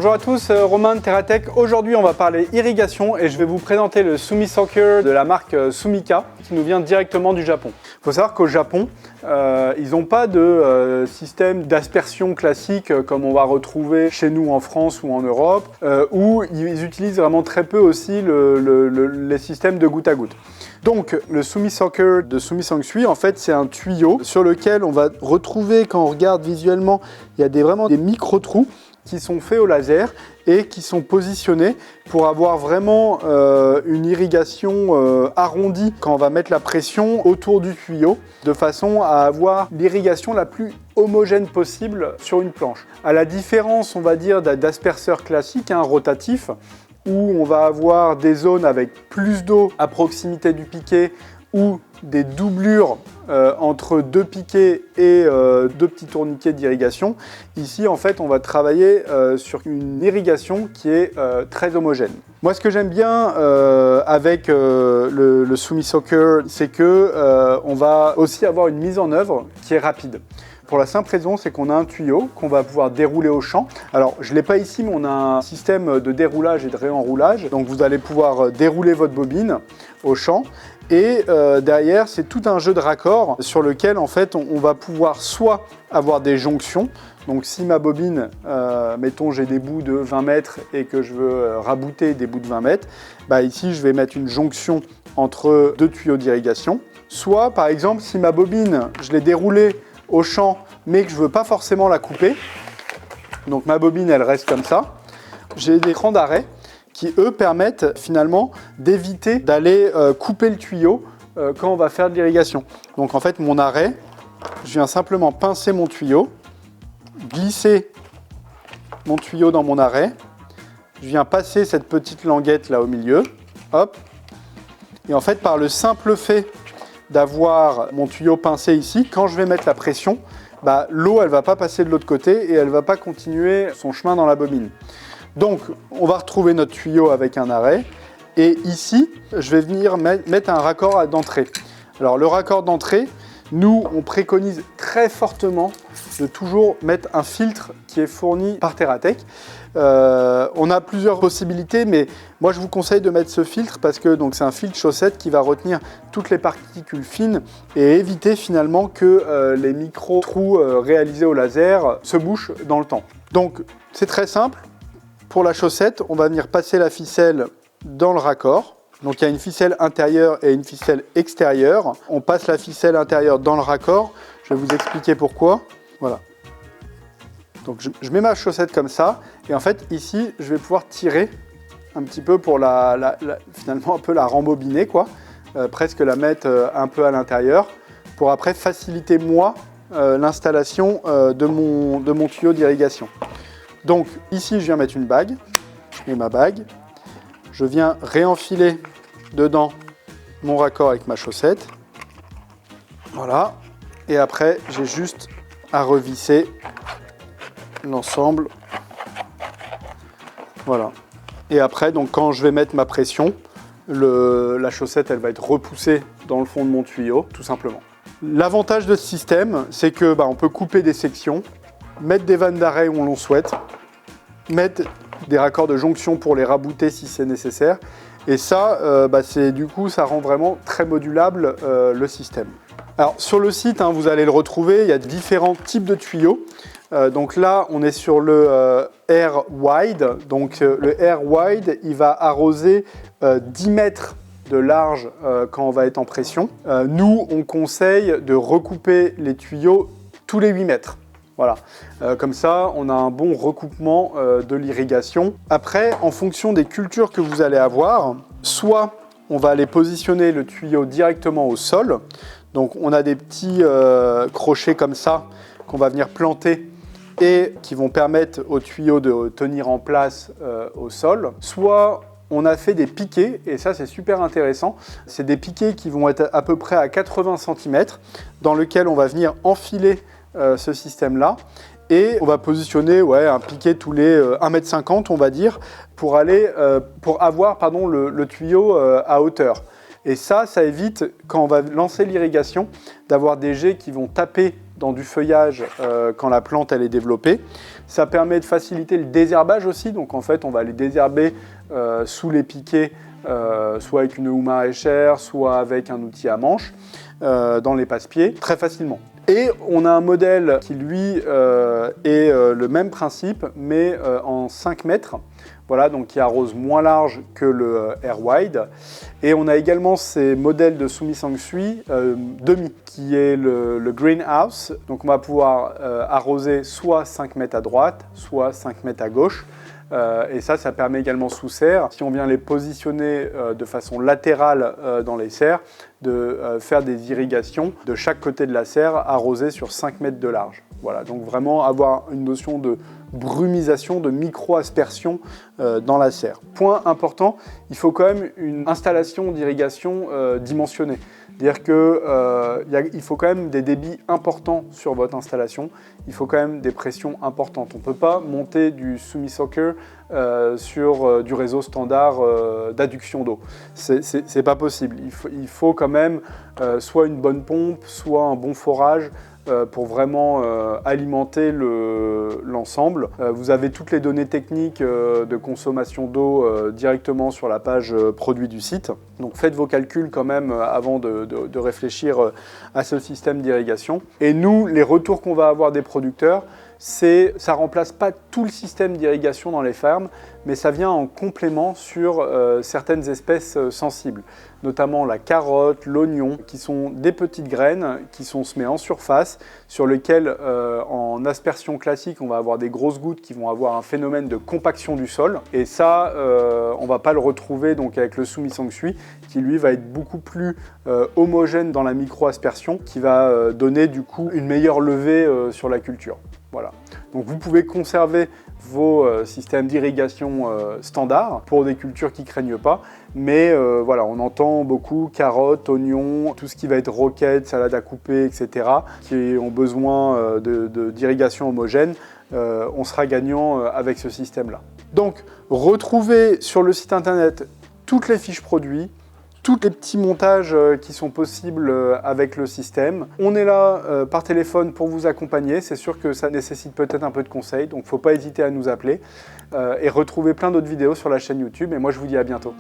Bonjour à tous, Romain de TerraTech. Aujourd'hui on va parler irrigation et je vais vous présenter le Sumisocker de la marque Sumika qui nous vient directement du Japon. Il faut savoir qu'au Japon, ils n'ont pas de système d'aspersion classique comme on va retrouver chez nous en France ou en Europe, où ils utilisent vraiment très peu aussi les systèmes de goutte à goutte. Donc le Sumisocker de Sumisangsui, en fait c'est un tuyau sur lequel on va retrouver, quand on regarde visuellement, il y a vraiment des micro-trous qui sont faits au laser et qui sont positionnés pour avoir vraiment une irrigation arrondie quand on va mettre la pression autour du tuyau, de façon à avoir l'irrigation la plus homogène possible sur une planche. À la différence, on va dire, d'asperceur classique, rotatif, où on va avoir des zones avec plus d'eau à proximité du piquet ou des doublures entre deux piquets et deux petits tourniquets d'irrigation. Ici, en fait, on va travailler sur une irrigation qui est très homogène. Moi, ce que j'aime bien avec le Sumisocker, c'est que on va aussi avoir une mise en œuvre qui est rapide. Pour la simple raison, c'est qu'on a un tuyau qu'on va pouvoir dérouler au champ. Alors, je ne l'ai pas ici, mais on a un système de déroulage et de réenroulage. Donc, vous allez pouvoir dérouler votre bobine au champ. Et derrière, c'est tout un jeu de raccords sur lequel, en fait, on va pouvoir soit avoir des jonctions. Donc, si ma bobine, mettons, j'ai des bouts de 20 mètres et que je veux rabouter des bouts de 20 mètres, bah ici, je vais mettre une jonction entre deux tuyaux d'irrigation. Soit, par exemple, si ma bobine, je l'ai déroulée au champ, mais que je ne veux pas forcément la couper, donc ma bobine, elle reste comme ça, j'ai des écrans d'arrêt qui, eux, permettent finalement d'éviter d'aller couper le tuyau quand on va faire de l'irrigation. Donc en fait, mon arrêt, je viens simplement pincer mon tuyau, glisser mon tuyau dans mon arrêt, je viens passer cette petite languette là au milieu, hop, et en fait, par le simple fait d'avoir mon tuyau pincé ici, quand je vais mettre la pression, bah, l'eau elle va pas passer de l'autre côté et elle va pas continuer son chemin dans la bobine. Donc on va retrouver notre tuyau avec un arrêt et ici je vais venir mettre un raccord d'entrée. Alors le raccord d'entrée, nous on préconise très fortement de toujours mettre un filtre qui est fourni par TerraTech. On a plusieurs possibilités, mais moi je vous conseille de mettre ce filtre parce que c'est un filtre chaussette qui va retenir toutes les particules fines et éviter finalement que les micro-trous réalisés au laser se bouchent dans le temps. Donc c'est très simple. Pour la chaussette, on va venir passer la ficelle dans le raccord. Donc il y a une ficelle intérieure et une ficelle extérieure. On passe la ficelle intérieure dans le raccord. Je vais vous expliquer pourquoi. Voilà. Donc je mets ma chaussette comme ça. Et en fait, ici, je vais pouvoir tirer un petit peu pour finalement un peu la rembobiner, quoi. Presque la mettre un peu à l'intérieur pour après faciliter moi l'installation de mon tuyau d'irrigation. Donc ici, je viens mettre une bague. Je mets ma bague. Je viens réenfiler dedans mon raccord avec ma chaussette. Voilà. Et après, j'ai juste à revisser l'ensemble. Voilà. Et après, donc, quand je vais mettre ma pression, la chaussette, elle va être repoussée dans le fond de mon tuyau, tout simplement. L'avantage de ce système, c'est que on peut couper des sections, mettre des vannes d'arrêt où on l'on souhaite, mettre des raccords de jonction pour les rabouter si c'est nécessaire. Et ça, du coup, ça rend vraiment très modulable le système. Alors sur le site, vous allez le retrouver, il y a différents types de tuyaux. Donc là, on est sur le Air Wide. Donc le Air Wide, il va arroser 10 mètres de large quand on va être en pression. Nous, on conseille de recouper les tuyaux tous les 8 mètres. Voilà, comme ça on a un bon recoupement de l'irrigation. Après, en fonction des cultures que vous allez avoir, soit on va aller positionner le tuyau directement au sol. Donc on a des petits crochets comme ça qu'on va venir planter et qui vont permettre au tuyau de tenir en place au sol. Soit on a fait des piquets, et ça c'est super intéressant. C'est des piquets qui vont être à peu près à 80 cm, dans lequel on va venir enfiler ce système-là. Et on va positionner un piquet tous les 1,50 m, on va dire, pour avoir le tuyau à hauteur. Et ça évite, quand on va lancer l'irrigation, d'avoir des jets qui vont taper dans du feuillage quand la plante elle est développée. Ça permet de faciliter le désherbage aussi, donc en fait on va les désherber sous les piquets, soit avec une houe maraîchère, soit avec un outil à manche, dans les passe-pieds, très facilement. Et on a un modèle qui lui est le même principe, mais en 5 mètres. Voilà, donc qui arrose moins large que le Air Wide. Et on a également ces modèles de Sumi Sangsui demi, qui est le Greenhouse. Donc on va pouvoir arroser soit 5 mètres à droite, soit 5 mètres à gauche. Et ça permet également sous serre, si on vient les positionner de façon latérale dans les serres, de faire des irrigations de chaque côté de la serre arrosées sur 5 mètres de large. Voilà, donc vraiment avoir une notion de brumisation, de micro-aspersion dans la serre. Point important, il faut quand même une installation d'irrigation dimensionnée. C'est-à-dire qu'il faut quand même des débits importants sur votre installation, il faut quand même des pressions importantes. On ne peut pas monter du Sumi Soccer sur du réseau standard d'adduction d'eau. C'est pas possible. Il faut quand même soit une bonne pompe, soit un bon forage pour vraiment alimenter l'ensemble. Vous avez toutes les données techniques de consommation d'eau directement sur la page produit du site. Donc faites vos calculs quand même avant de réfléchir à ce système d'irrigation. Et nous, les retours qu'on va avoir des producteurs, ça ne remplace pas tout le système d'irrigation dans les fermes, mais ça vient en complément sur certaines espèces sensibles, notamment la carotte, l'oignon, qui sont des petites graines qui sont semées en surface, sur lesquelles en aspersion classique, on va avoir des grosses gouttes qui vont avoir un phénomène de compaction du sol. Et ça, on ne va pas le retrouver donc, avec le Sumi Sangsui, qui lui va être beaucoup plus homogène dans la micro-aspersion, qui va donner du coup une meilleure levée sur la culture. Voilà. Donc vous pouvez conserver vos systèmes d'irrigation standards pour des cultures qui ne craignent pas, mais voilà, on entend beaucoup carottes, oignons, tout ce qui va être roquettes, salade à couper, etc., qui ont besoin d'irrigation homogène. On sera gagnant avec ce système-là. Donc, retrouvez sur le site internet toutes les fiches produits, tous les petits montages qui sont possibles avec le système. On est là par téléphone pour vous accompagner. C'est sûr que ça nécessite peut-être un peu de conseils, donc il ne faut pas hésiter à nous appeler. Et retrouver plein d'autres vidéos sur la chaîne YouTube. Et moi, je vous dis à bientôt.